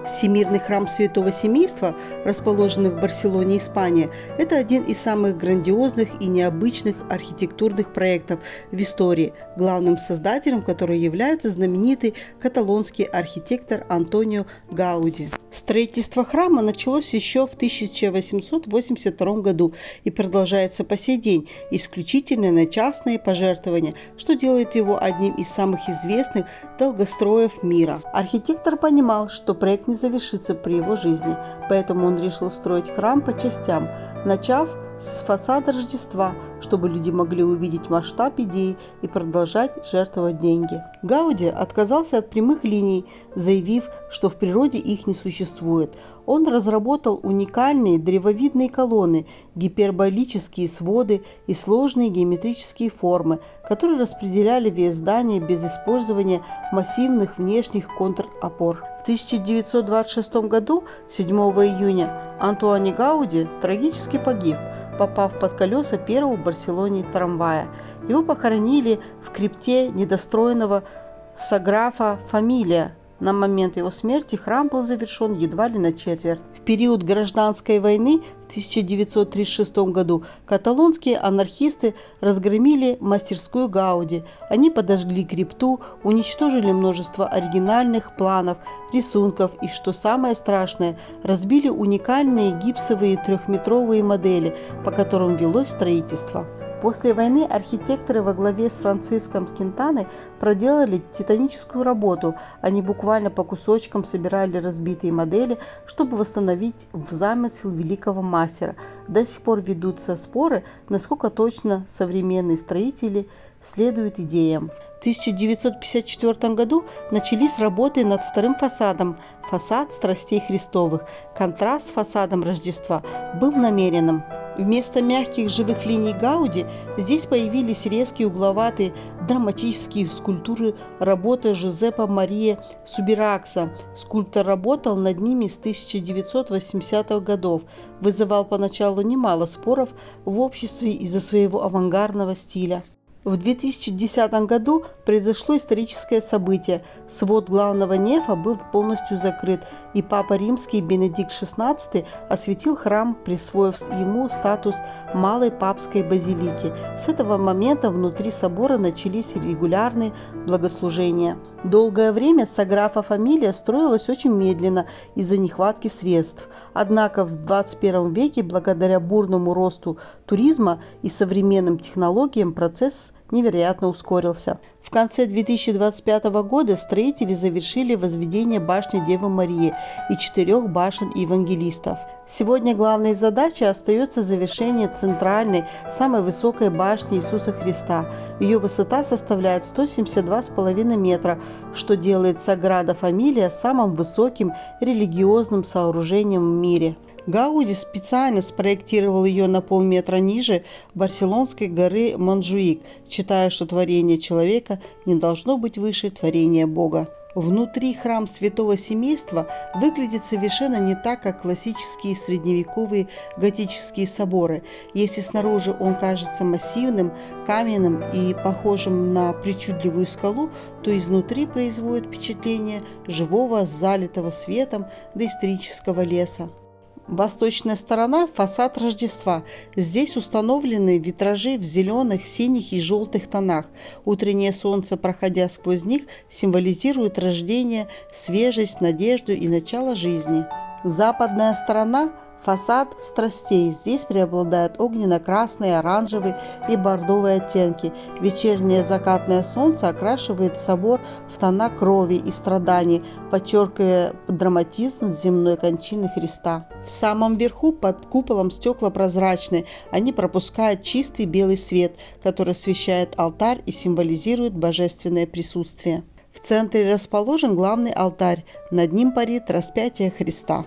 Всемирный храм Святого Семейства, расположенный в Барселоне, Испания, это один из самых грандиозных и необычных архитектурных проектов в истории, главным создателем которого является знаменитый каталонский архитектор Антонио Гауди. Строительство храма началось еще в 1882 году и продолжается по сей день, исключительно на частные пожертвования, что делает его одним из самых известных долгостроев мира. Архитектор понимал, что проект не завершится при его жизни, поэтому он решил строить храм по частям, начав с фасада Рождества, чтобы люди могли увидеть масштаб идеи и продолжать жертвовать деньги. Гауди отказался от прямых линий, заявив, что в природе их не существует. Он разработал уникальные древовидные колонны, гиперболические своды и сложные геометрические формы, которые распределяли вес здания без использования массивных внешних контр-опор. В 1926 году, 7 июня, Антуан Гауди трагически погиб, попав под колеса первого в Барселоне трамвая. Его похоронили в крипте недостроенного Саграфа Фамилия. На момент его смерти храм был завершен едва ли на четверть. В период гражданской войны в 1936 году каталонские анархисты разгромили мастерскую Гауди. Они подожгли крипту, уничтожили множество оригинальных планов, рисунков и, что самое страшное, разбили уникальные гипсовые трехметровые модели, по которым велось строительство. После войны архитекторы во главе с Франциском Кинтаной проделали титаническую работу. Они буквально по кусочкам собирали разбитые модели, чтобы восстановить замысел великого мастера. До сих пор ведутся споры, насколько точно современные строители следуют идеям. В 1954 году начались работы над вторым фасадом, фасад Страстей Христовых. Контраст с фасадом Рождества был намеренным. Вместо мягких живых линий Гауди здесь появились резкие угловатые драматические скульптуры работы Жозепа Мария Субиракса. Скульптор работал над ними с 1980-х годов, вызывал поначалу немало споров в обществе из-за своего авангардного стиля. В 2010 году произошло историческое событие. Свод главного нефа был полностью закрыт, и Папа Римский Бенедикт XVI осветил храм, присвоив ему статус Малой Папской базилики. С этого момента внутри собора начались регулярные богослужения. Долгое время Саграфа Фамилия строилась очень медленно из-за нехватки средств. Однако в 21 веке, благодаря бурному росту туризма и современным технологиям, процесс невероятно ускорился. В конце 2025 года строители завершили возведение башни Девы Марии и 4 башен евангелистов. Сегодня главной задачей остается завершение центральной, самой высокой башни Иисуса Христа. Ее высота составляет 172,5 метра, что делает Саграда Фамилия самым высоким религиозным сооружением в мире. Гауди специально спроектировал ее на полметра ниже барселонской горы Монжуик, считая, что творение человека не должно быть выше творения Бога. Внутри храм Святого Семейства выглядит совершенно не так, как классические средневековые готические соборы. Если снаружи он кажется массивным, каменным и похожим на причудливую скалу, то изнутри производит впечатление живого, залитого светом доисторического леса. Восточная сторона – фасад Рождества. Здесь установлены витражи в зеленых, синих и желтых тонах. Утреннее солнце, проходя сквозь них, символизирует рождение, свежесть, надежду и начало жизни. Западная сторона – фасад Страстей. Здесь преобладают огненно-красные, оранжевые и бордовые оттенки. Вечернее закатное солнце окрашивает собор в тона крови и страданий, подчеркивая драматизм земной кончины Христа. В самом верху под куполом стекла прозрачные. Они пропускают чистый белый свет, который освещает алтарь и символизирует божественное присутствие. В центре расположен главный алтарь. Над ним парит распятие Христа.